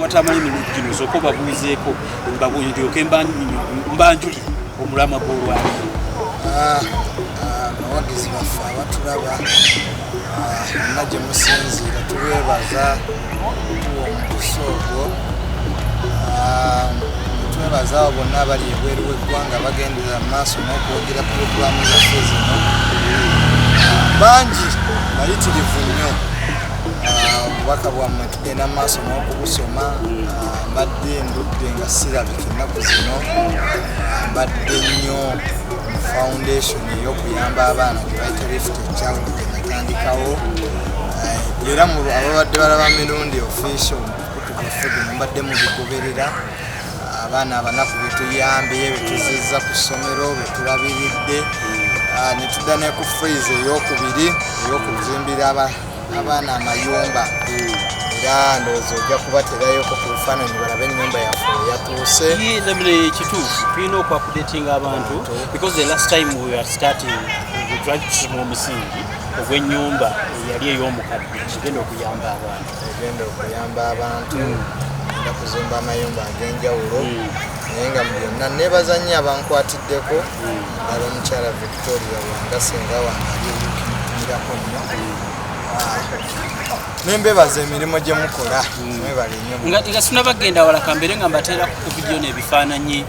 watamala emirundi gino sooka obabuuzeeko ndyoke mbanjulire omulamwa gw'olwali. Abawagizi baffe abatulaba muna gye musinziira tubeebaza tuwa omukisa ogwo. Twebaza abo bonna abali ebweru w'eggwanga bagendera mu maaso n'okwogera pulogulaamu zaffe zino. Bangi bayitirivu nnyo. Obubaka bwammwe tugenda mu maaso n'okubusoma. Mbadde ndudde nga sirabika ennaku zino. Mbadde nnyo mu foundation ey'okuyamba abaana gye bayita Lift a Child gye natandikawo. Era ababadde balaba mirundi official omukutu gwaffe guno mbadde mubigoberera. Abaana abanaku betuyambye betuzizza ku ssomero betulabiridde. Ne tudda ne ku phase ey'okubiri ey'okuzimbira abaana amayumba. Era ndowooza ojja kubaterayoko ku bifaananyi balabe ennyumba yaffe yatuuse. Kituufu tulina okwakudetinga abantu because the last time we were starting we tried to tusoma omusingi ogw'ennyumba eyali ey'omukadde kigenda okuyamba abantu. Egenda okuyamba abantu nga kuzimba amayumba ag'enjawulo. Naye nga mu byonna neebaza nnyo abankwatiddeko ddala omukyala Victoria wanga senga wange ali eyukimirako nnyo. Nembebaza emirimu gye mukola. Mwebale nnyo. Nga sinabagenda wala kambere nga mbateera ku vidiyo n'ebifaananyi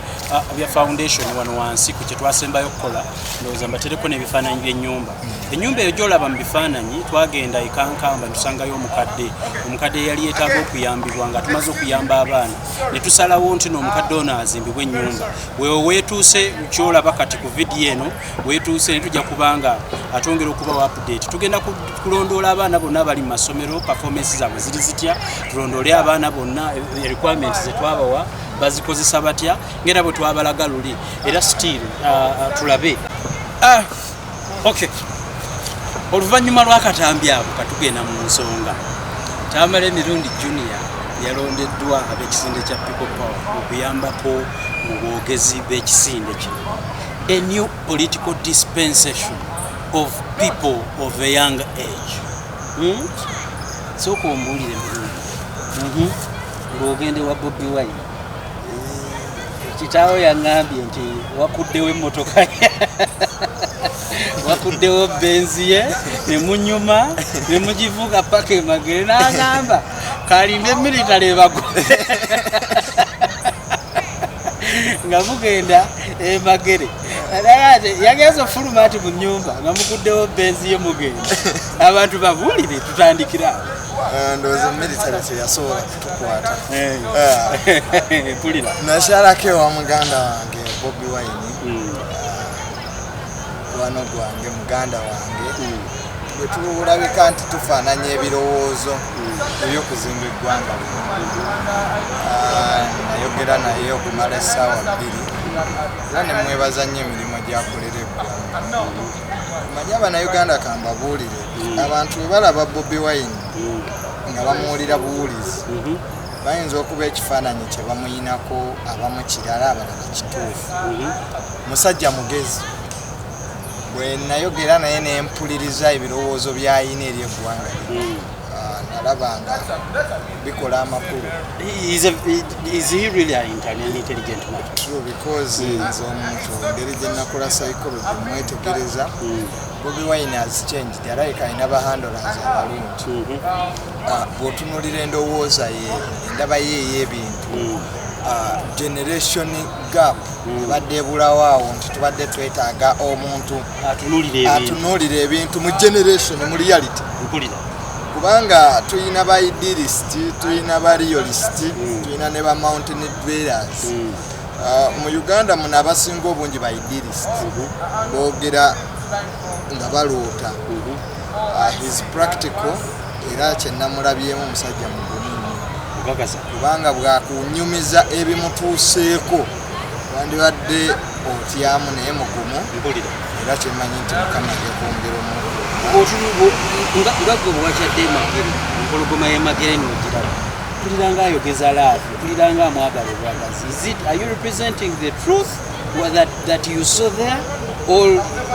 bya foundation wano wansi ku kye twasembayo okukola. Ndowooza mbateereko n'ebifaananyi by'ennyumba. Ennyumba eyo gy'olaba mu bifaananyi twagenda ekankamba tusangayo omukadde yali yeetaaga okuyambibwa nga tumaze okuyamba abaana ne tusalawo nti n'omukadde ono azimbibwa ennyumba. Wewe weetuuse ky'olaba kati ku vidiyo eno weetuuse ne tujja kubanga atwongera okubawa update. Tugenda kulondoola abaana bonna abali mu masomero performance zaabwe ziri zitya, tulondoole abaana bonna requirements ze twabawa bazikozesa batya ngera bwe twabalaga luli era still tulabe. Okay. Oluvannyuma lw'akatambi ako katugenda mu nsonga. Tamala emirundi Junior yalondeddwa ab'ekisinde kya People Power okuyambako mu bwogezi b'ekisinde kino. A new political dispensation of people of a young age. Sooka ombuulire emirundi. Ng'ogende wa Bobi Wine. Kitaawo yaŋŋambye nti wakuddewo emmotoka wakuddewo benzi ye ne munyuma ne mugivuga paka emagere n'agamba kalinde military bago nga mugenda emagere yagenza ofuluma ati mu nnyumba nga mukuddewo benzi ye mugenda abantu babuulire tutandikira ndowooza military teyasobola kutukwata. Pulira nakyalako ewa muganda wange Bobi Wine wano gwange muganda wange bwe tulabika nti tufaananya ebirowoozo ebyokuzimba eggwanga lino. Nayogera naye okumala essaawa 2 era ne mwebaza nnyo emirimu gyakolera eggwanga. Manyi Abannayuganda kambabuulire abantu bwe balaba Bobi Wine nga bamuwulira buwulizi bayinza okuba ekifaananyi kye bamuyinako abamu kirala abalala kituufu. Musajja mugezi. Bwe nayogera naye ne mpuliriza ebirowoozo by'ayina eri eggwanga nalaba nga bikola amakulu. Is he really an intelligent man? True, because nze omuntu engeri gye nakula psychology mwetegereza Bobi Wine has changed. Alabika alina bahandlers abalungi. Bw'otunuulira endowooza ye endaba ye ey'ebintu generation gap ebadde ebulawo awo nti tubadde twetaaga omuntu atunuulira ebintu mu generation mu reality. Kubanga tuyina ba idealist, tuyina ba realist, tuyina ne ba mountain dwellers. Mu Uganda muno abasinga obungi ba idealist boogera nga baloota. His practical era kyenamulabyemu omusajja mugumu kubanga bwakunyumiza ebimutuuseeko wandibadde otyamu naye mugumu era kyemanyi nti Mukama yekwongera omuntu. Nga gwe bwakadde emagere empologoma y'emagere n'ogiraba tuliranga ayogeza laavu tuliranga amwagala obwagazi. Are you representing the truth that you saw there or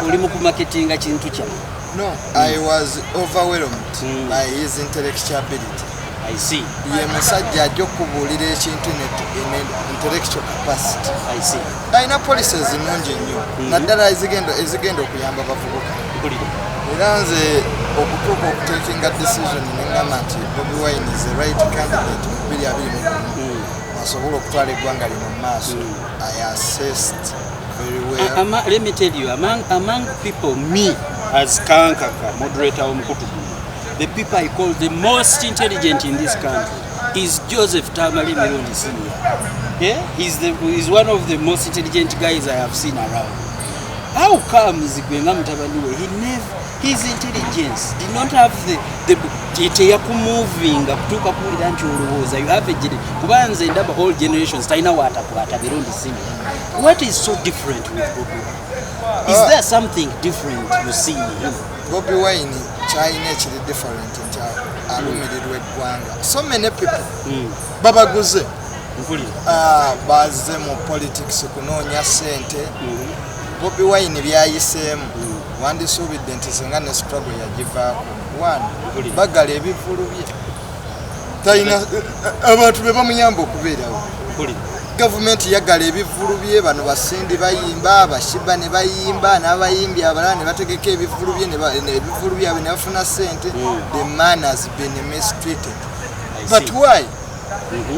oli mu kumaketinga kintu kyamu? No, I was overwhelmed by his intellectual ability. I see. Ye musajja ajja okubuulira ekintu in intellectual capacity. I see. Alina policies nnungi nnyo naddala ezigenda okuyamba bavubuka. Era nze okutuuka okutekinga decision neŋŋamba nti Bobi Wine is the right candidate mu 2021 asobola okutwala eggwanga lino mu maaso. I assessed very well. Let me tell you, among people, me as Kankaka, moderator Omukutubu, the people I call the most intelligent in this country is Joseph Tamale Mirundi Senior. Yeah? He's one of the most intelligent guys I have seen around. How comes his intelligence did not have the moving kutuka kulira nti olowooza you have a kubanze ndaba whole generations taina watakwata Mirundi Senior. What is so different with Bobi Wine? Is there something different you see in him? Bobi Wine China actually different in China. Alumirirwe eggwanga. So many people babaguze baze mu politics kunoonya ssente. Bobi Wine byayiseemu wandisuubidde nti singa ne struggle yagivaako. One, bagala ebivulu bye. Talina abantu be bamuyamba okubeerawo. Gavumenti yagala ebivulu bye, bano basindi bayimba, abashiba ne bayimba, n'abayimbi abalala ne bategeka ebivulu bye, ebivulu byabwe ne bafuna ssente. The man has been mistreated. But why?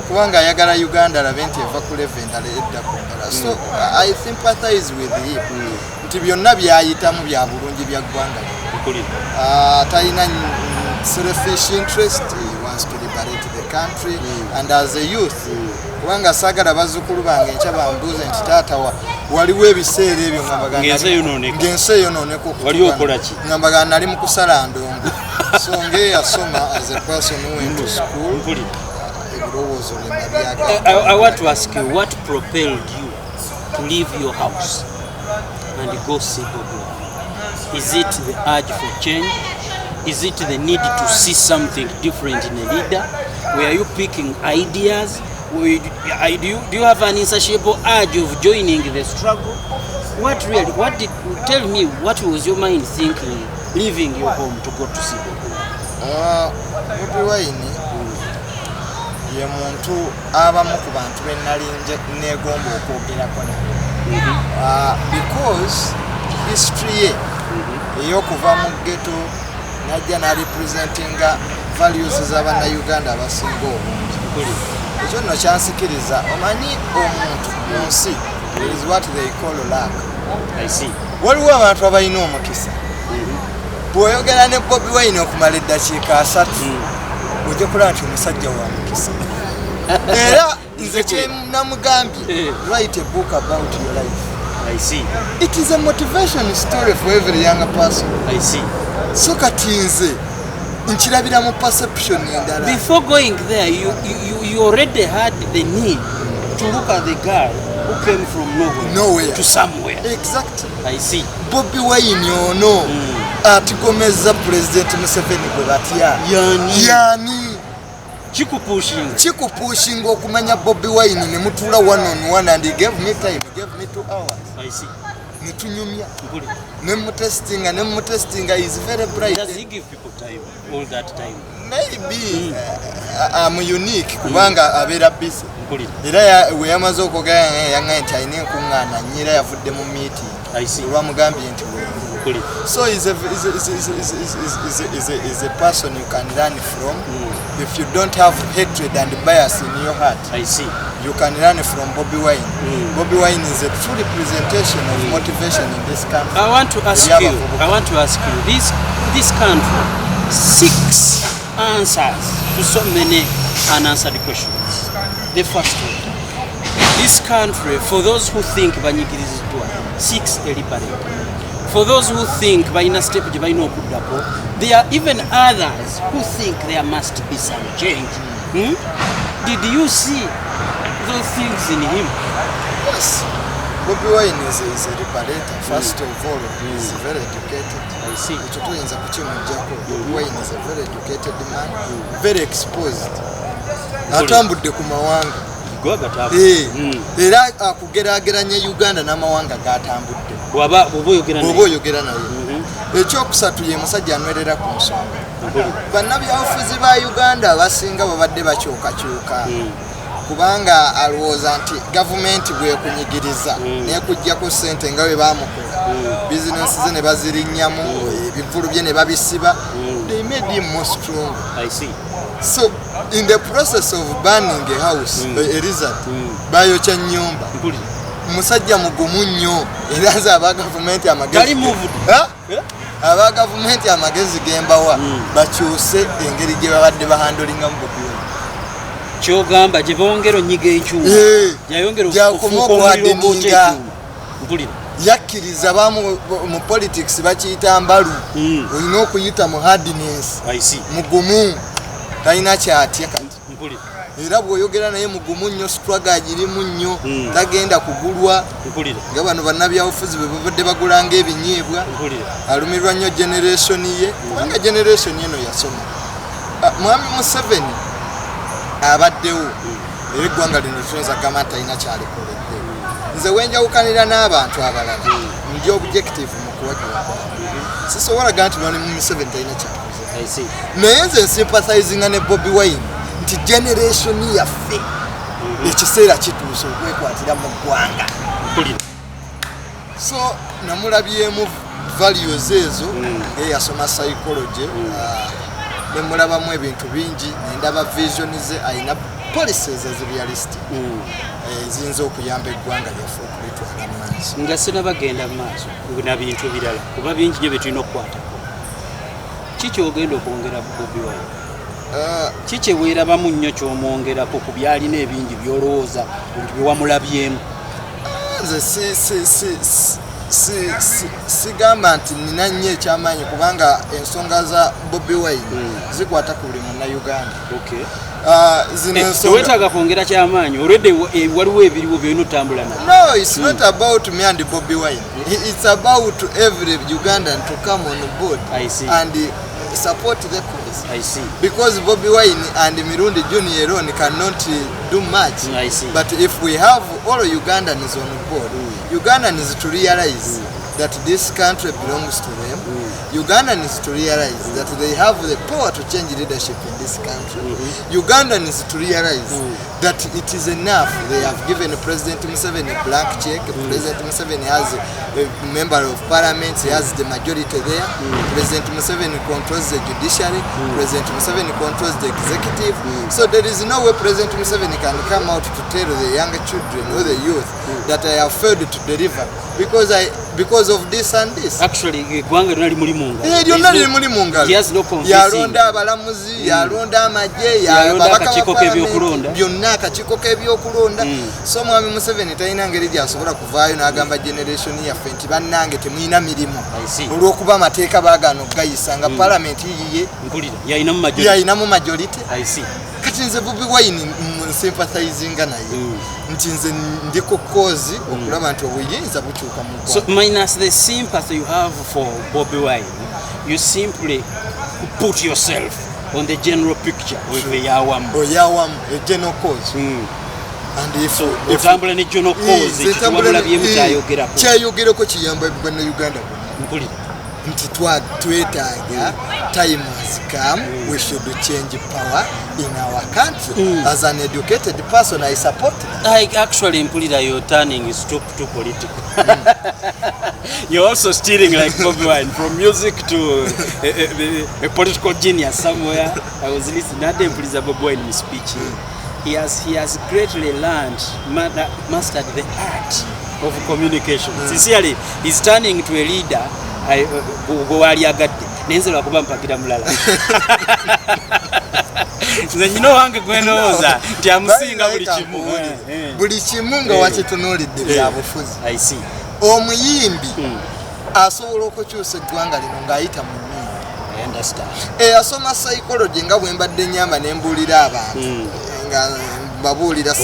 Kubanga ayagala Uganda alabe nti eva ku level endala edda ku ndala. So I sympathize with him. Nti byonna byayitamu bya bulungi bya ggwanga. Talina selfish interest. He wants to liberate the country and as a youth kubanga sagala bazzukulu bange enkya bambuuze nti taata waliwo ebiseera ebyo ng'ensi eyonooneka wali okola ki ngamba nali mu kusala ndongo so ng'eyasoma as a person who went to school ebirowoozo bye I want to ask you what propelled you to leave your house and go see Bobi Wine? Is it the urge for change? Is it the need to see something different in a leader? Were you picking ideas? Do you have an insatiable urge of joining the struggle? Tell me, what was your mind thinking leaving your home to go to see Bobi Wine? Bobi Wine ye muntu abamu ku bantu be nali negomba okwogerako naye because history ye eyokuva mu ghetto najja na representinga values z'Abannayuganda abasinga obungi. Ekyo nno kyansikiriza omanyi omuntu mu nsi is what they call luck. I see. Waliwo abantu abalina omukisa. Bw'oyogera ne Bobi Wine okumala eddakiika 3 ojja kulaba nti omusajja wa mukisa. Era nze kye namugambye write a book about your life. I see. It is a motivation story for every young person. I see. So kati nze nkirabira mu perception endala. Before going there, you already had the need to look at the guy who came from nowhere to somewhere. Exactly. I see. Bobi Wine ono atigomeza President Museveni gwe batya. Yani. Chikupushinga okumanya Bobi Wine ne mutula one on one and he gave me time. He gave me 2 hours. I see. Nitunyumya. Nemu testing is very bright. Does he give people time all that time? Maybe I'm unique kubanga abera busy. Era we yamaze okogaya yanga nti ayine kuŋŋaana nyira yavudde mu meeting. I see. Olwamugambye nti so is a person you can learn from. If you don't have hatred and bias in your heart, I see. You can learn from Bobi Wine. Bobi Wine is a true representation of motivation in this country. I want to ask you, this country seeks answers to so many unanswered questions. The first one, this country, for those who think Banyikirizitwa, seeks a liberator. For those who think Baina step Jabaino Kudapo, there are even others who think there must be some change. Did you see those things in him? Yes. Bobi Wine is a liberator. First of all, he is very educated. I see. Bobi Wine is a very educated man, very exposed. Atambudde ku mawanga. Era akugerageranya Uganda n'amawanga gatambudde. Bw'oba oyogera naye. Ekyokusatu ye musajja anywerera ku nsonga. bannabyabufuzi ba Uganda abasinga babadde bakyukakyuka kubanga alowooza nti gavumenti bwekunyigiriza nekujjako ssente nga bwe bamukola bizinesi ze ne bazirinnyamu ebivulu bye ne babisiba they made him more strong. So in the process of burning a house Elizabeth bayokya nnyumba musajja mugumu nnyo era nze aba gavumenti amagezi aba gavumenti amagezi gembawa bakyuse engeri gye babadde bahandolingamu Bobi Wine. Kyogamba gye bongera onnyiga enkyuma yayongera okufuuka yakkiriza mu politics bakiyita mbalu olina okuyita mu hardness mugumu talina kyatya kati era bw'oyogera naye mugumu nnyo struggle agirimu nnyo tagenda kugulwa nga bano bannabyabufuzi bwe babadde bagulanga ebinyeebwa alumirwa nnyo generation ye kubanga generation eno yasoma Mwami Museveni abaddewo era eggwanga lino tusoboza gama talina kyalikoledde nze wenjawukanira n'abantu abalala ndi objective mu kuwagira sisobola gaa nti Mwami Museveni talina kyakoze naye nze nsympathizinga ne Bobi Wine nti generation yaffe ekiseera kituuse okwekwatira mu ggwanga so namulabyemu values ezo yasoma psychology nemulabamu ebintu bingi nendaba vision ze ayina policies ezirealistic eziyinza okuyamba eggwanga lyaffe okulitwala maaso nga sinabagenda maaso na bintu birala kuba bingi nyo betulina okukwatako kiki ogenda okwongera Bobi Wine kiki weerabamu nnyo kyomwongerako ku byalina ebingi byolowooza nti byewamulabyemu nze sigamba nti nina nnyo ekyamaanyi kubanga ensonga za Bobi Wine zikwata ku buli munnayuganda wetaaga kwongera kyamaanyi olwedde waliwo ebiriwo byolina otambula na no it's not about me and Bobi Wine it's about every Ugandan to come on board and support the cause. I see. Because Bobi Wine and Mirundi Junior alone cannot do much. I see. But if we have all Ugandans on board, Ugandans to realize that this country belongs to them. Ugandans to realize that they have the power to change leadership in this country. Ugandans to realize that it is enough. They have given President Museveni a blank check. President Museveni has a member of parliament. He has the majority there. President Museveni controls the judiciary. President Museveni controls the executive. So there is no way President Museveni can come out to tell the younger children or the youth that I have failed to deliver because of this and this. Actually, Gwanga nali muli munga. Lyonna liri muli munga. He has no convincing. Yalonda abalamuzi, yalonda amagye, yalonda akakiiko k'ebyokulonda. Byonna akakiiko k'ebyokulonda. So Mwami Museveni talina ngeri gy'asobola kuvaayo n'agamba generation yaffe nti bannange temulina mirimu. Olw'okuba amateeka baagaana okugayisa nga parliament yiye. Mpulira, yayinamu majority. I see. Kati nze Bobi Wine sympathizinga naye nti nze ndiko cause okulaba nti obuyinza bukyuka mu ggwanga. So minus the sympathy you have for Bobi Wine, you simply put yourself on the general picture with the Yawam. A general cause. And if otambula ne general cause ekitwamulabyemu kyayogerako kiyamba bannayuganda mpulira nti twetaaga time has come, we should change power in our country. As an educated person, I support that. Actually, Mpulira, you're turning too political. You're also steering like Bobi Wine from music to a political genius somewhere. I was listening to Mpulira Bobi Wine speech. He has greatly learned, mastered the art of communication. Sincerely, he's turning to a leader. Wali agadde nenzera kuba mpagira mulala nze nyino wange gwenooza nti amusinga buli kimu nga wakitunuulidde byabufuzi. I see. Omuyimbi asobola okukyusa eggwanga lino ng'ayita mu nnyimba. I understand. Asoma psychology nga bwe mbadde nnyamba ne mbuulira abantu nga babuulira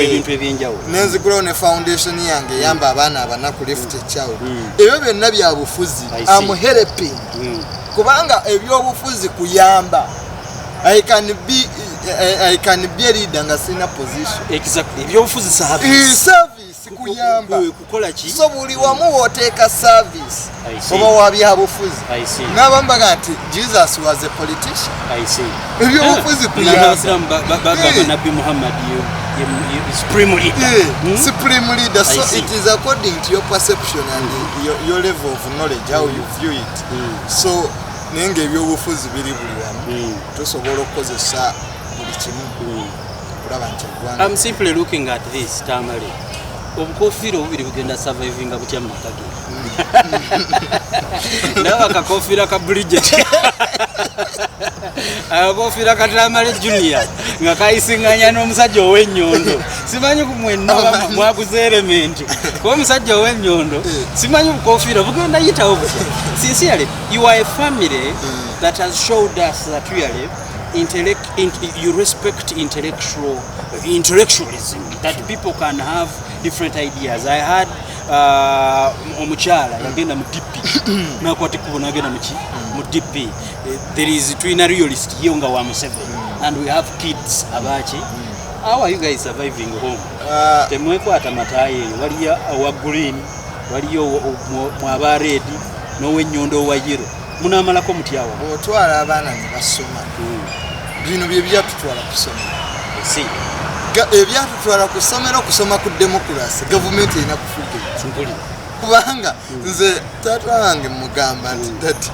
ebintu ebyenjawulo nenzigulawo ne foundation yange eyamba abaana abanaku left a child. Ebyo byonna byabufuzi. I'm helping kubanga ebyobufuzi kuyamba. I can be a leader nga sina position. Exactly. Ebyobufuzi service. sikuyamba kukola ki so buli wamu wooteeka service oba wabyabufuzi n'abambaga nti Jesus was a politician ebyobufuzi kuyamba Nabi Muhammad supreme leader so it is according to your perception and your level of knowledge how you view it so nenge ebyobufuzi biri buli wamu tosobola okukozesa buli kimu kulaba nti I'm simply looking at this Tamale obukofiira obubiri bugenda survivinga butya mu maka ge nawe akakofiira ka Bridget akakofiira ka Tamale Junior nga kayisinganya n'omusajja ow'ennyondo simanyi kumwenna mwaguze element kuba omusajja ow'ennyondo simanyi bukofiira bugenda yitawo butya sincerely you are a family that has showed us that really you respect intellectualism, that people can have different ideas. I had omuchala yagenda mu DP nakwati kubona agenda mu DP. There is twina realist yonga wa Museveni and we have kids abachi. How are you guys surviving home? Temwekwata mataye waliya wa green waliyo mwaba red nowe nyondo wa yero munamalako mutyawa otwala abaana ne basoma bino bye byatutwala kusoma ebyatutwala kusoma ku democracy government ina kufuga simpuli kubanga nze taata wange mugamba nti that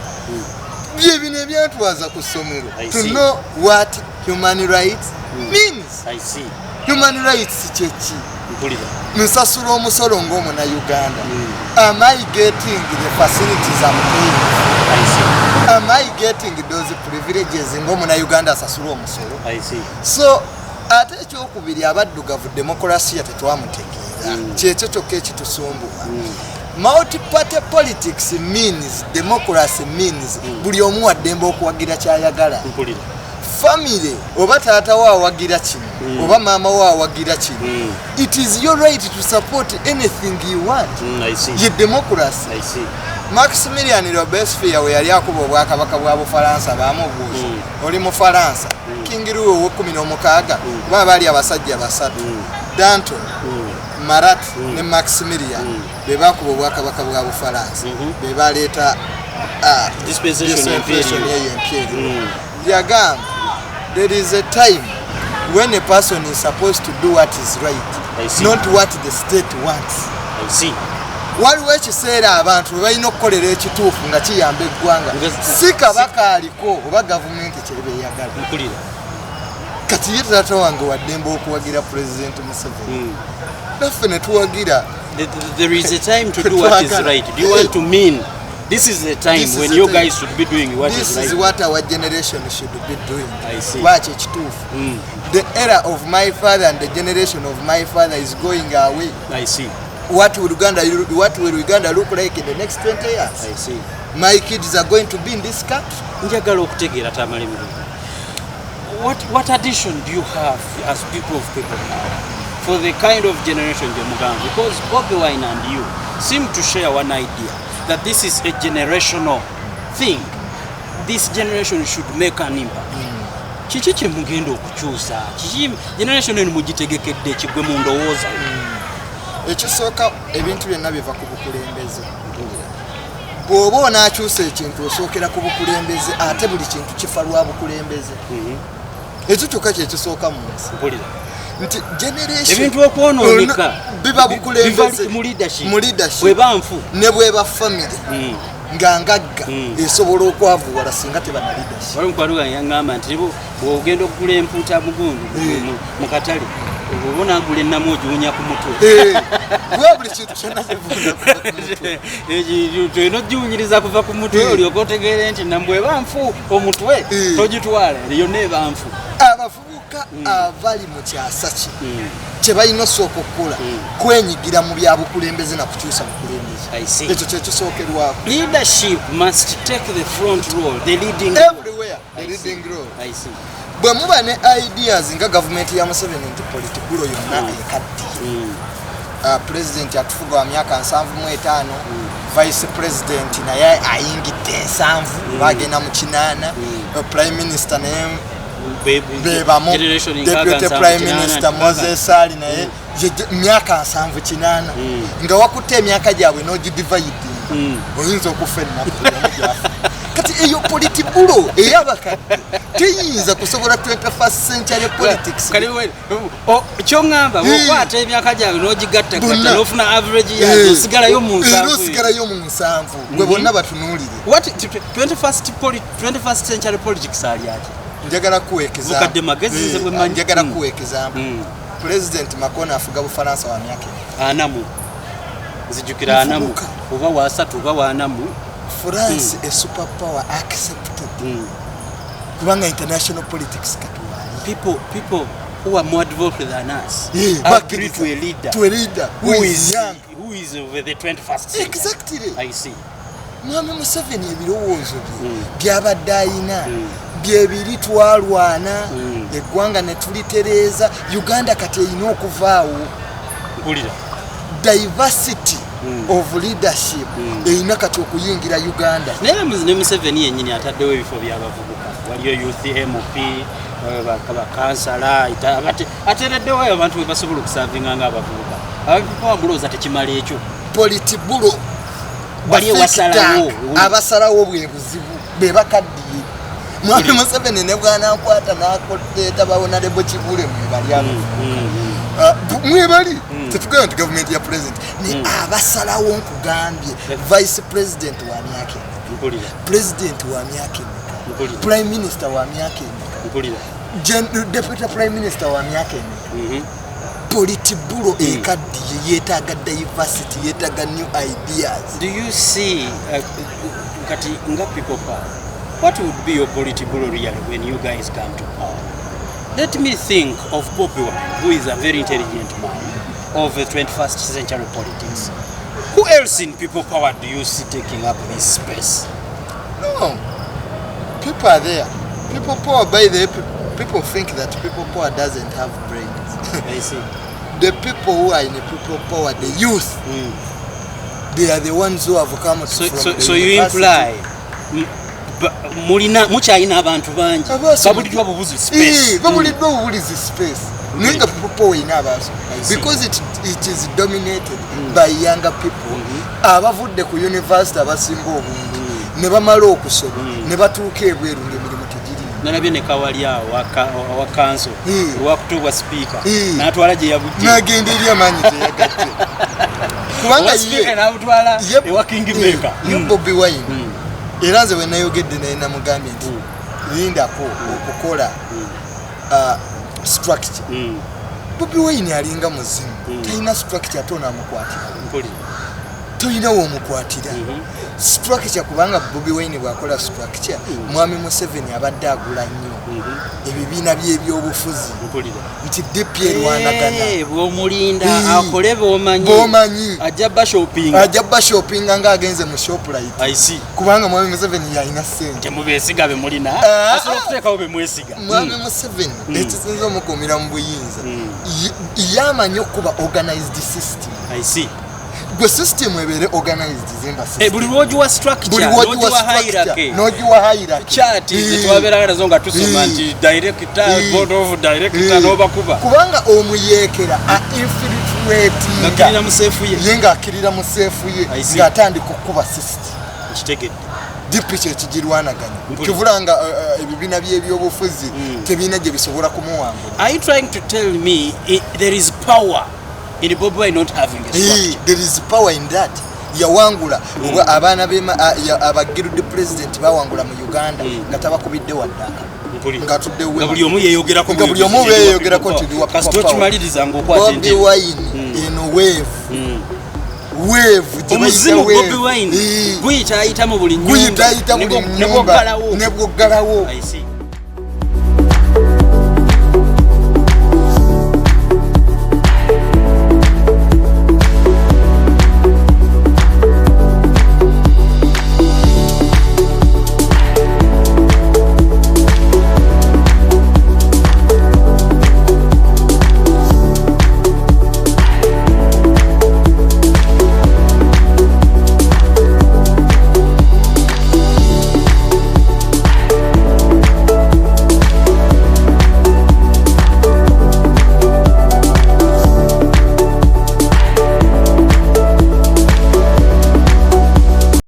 bye bino ebyatwaza kusomero to know what human rights means. I see. Human rights chechi nsasula omusolo ng'omu na Uganda. Am I getting the facilities I'm paying? I see. Am I getting those privileges ng'omu na Uganda asasula omusolo? I see. So ate ekyokubiri abaddugavu demokrasiya tetwamutegeera kyekyo kyokka ekitusumbuwa. Multi-party politics means democracy means buli omu waddembe okuwagira kyayagala. Family oba taata wa awagira kino oba maama wa awagira kino it is your right to support anything you want. I see. Ye democracy. I see. Maximilian Robespierre we yali akuba obwakabaka bwa Bufalansa baamubuuza oli mu Faransa King Louis wa 16 baba bali abasajja basatu Danton Marat ne Maximilian be bakuba obwakabaka bwa Bufalansa be baleeta dispensation imperial yagamba there is a time when a person is supposed to do what is right, not what the state wants. I see. Waliwo ekiseera abantu balina okukolera ekituufu nga kiyamba eggwanga si kabaka aliko oba gavumenti kyebeyagala. Kati ye taata wange waddembe okuwagira President Museveni naffe ne tuwagira. There is a time to do what is right. Do you want to mean this is the time when you guys should be doing what is right? This is what our generation should be doing. I see. Watch ekituufu. The era of my father and the generation of my father is going away. I see. What will Uganda look like in the next 20 years? I see. My kids are going to be in this country. What addition do you have as people of people now for the kind of generation you're moving? Because Bobi Wine and you seem to share one idea that this is a generational thing. This generation should make an impact. Kiki kye mugenda okukyusa? Kiki generation eno mugitegekedde kigwe mu ndowooza? Ekisooka ebintu byonna biva ku bukulembeze. Bw'oba onaakyusa ekintu osookera ku bukulembeze ate buli kintu kifa lwa bukulembeze. Ekyo kyokka kye kisooka mu nsi. Nti generation ebintu okwonooneka biba bukulembeze mu leadership bweba nfu ne bweba family nga ngagga esobola okwavuwala singa tebana leadership. Wali mukwaluga yangamba nti bw'ogenda okugula empuuta mugundu mu katale obona agula ennamu ogiwunya ku mutwe. Gwe buli kintu kyonna kivunda tulina ogiwunyiriza kuva ku mutwe olyoka otegeere nti namu bweba nfu omutwe togitwala yonna eba nfu. Abavubuka abali mu kyasa ki kye balina osooka okukola kwenyigira mu bya bukulembeze na kukyusa bukulembeze. Ekyo kye kisookerwako. Leadership must take the front role, the leading everywhere, the leading role. I see. Bwe muba ne ideas nga gavumenti ya Museveni nti politikulo yonna ekaddiye. President atufuga wa myaka 75, vice president naye ayingidde 7 bagenda mu 8, prime minister naye bebamu deputy prime minister Moses Ali naye myaka 7-8 nga wakutte emyaka gyabwe n'ogidivide oyinza okufa ennaku kati eyo politibulo eyabakadde teyinza kusobola 21st century politics kyongamba bwokwata emyaka gyabwe n'ogigattagatta n'ofuna average yazo osigalayo mu nsanvu gwe bonna batunuulire 21st century politics ali ati njagala kuwa example President Macron afuga Bufaransa wa myaka anamu zijukira anamu oba wasatu oba wanamu France a superpower accepted kubanga international politics people who are more developed than us agree to a leader who is young, who is over the 21st century. Exactly. I see. Mwami Museveni ebirowoozo byabadde ayina byebiri twalwana eggwanga ne tulitereeza Uganda kati erina okuvaawo diversity of leadership erina kati okuyingira Uganda naye ne Museveni yennyini ataddewo ebifo by'abavubuka waliyo youth MOP bakansala ateereddewo abantu bwe basobola okusavinga ng'abavubuka abavubuka wamulowooza tekimala ekyo politibulo bali ewasalawo abasalawo bwe buzibu be bakaddiye Mwami Museveni ne bw'anaakwata n'akoleeta bawonalebo Kibule mwebali tetugenda nti gavumenti ya president ne abasalawo nkugambye vice president wa myaka president wa myaka prime minister wa myaka deputy prime minister wa myaka politibulo ekaddiye yeetaaga diversity yeetaaga new ideas. Do you see kati nga people power, what would be your politibulo really when you guys come to power? Let me think of Bobi Wine, who is a very intelligent man of the 21st century politics. Who else in people power do you see taking up this space? No, people are there. People power, by the people think that people power doesn't have brains. I see. The people who are in the people power, the youth, they are the ones who have come from the so you imply mukyalina abantu bangi babuliddwa bubuzi space babuliddwa bubulizi space naye nga people power ina abaso because it is dominated by younger people abavudde ku university abasinga obungi ne bamala okusoma ne batuuka ebweru ng'emirimu tegiri nalabye ne kawali awo wa kanso olwakutuubwa sipiika n'atwala gye yabudde n'agenda eri amaanyi teyagatte kubanga sipiika n'abutwala ewa kingmaker ye Bobi Wine era nze bwe nayogedde naye namugambye nti lindako okukola structure Bobi Wine alinga muzimu talina structure ate onaamukwatira tolina w'omukwatira structure kubanga Bobi Wine bw'akola structure Mwami Museveni abadde agula nnyo ebibiina by'ebyobufuzi nti DP erwanagana bw'omulinda akole bw'omanyi ajja bashopinga ng'agenze mu shoprite kubanga Mwami Museveni yalina ssente temubeesiga be mulina asobola okuteekawo be mwesiga Mwami Museveni ekisinza omukuumira mu buyinza yamanyi okuba organized system gwe system ebeere organized zimba system buli lwogiwa structure n'ogiwa hierarchy chati zetwabeeraga nazo nga tusoma nti director board of director n'obakuba kubanga omuyeekera infiltratinga ye ng'akirira mu seefu ye ng'atandika okukuba system kitegedde DP kyekigirwanaganya kivulanga ebibiina by'ebyobufuzi tebiina gye bisobola kumuwangula. Are you trying to tell me there is power in Bobi Wine not having a structure? There is power in that. Yawangula abaana abagirudi president bawangula mu Uganda nga tabakubidde waddaka nga tudde nga buli omu yeeyogerako nti kasitokimaliriza ng'okwata Bobi Wine eno wave omuzimu Bobi Wine guyita ayita mu buli nyumba ne bwoggalawo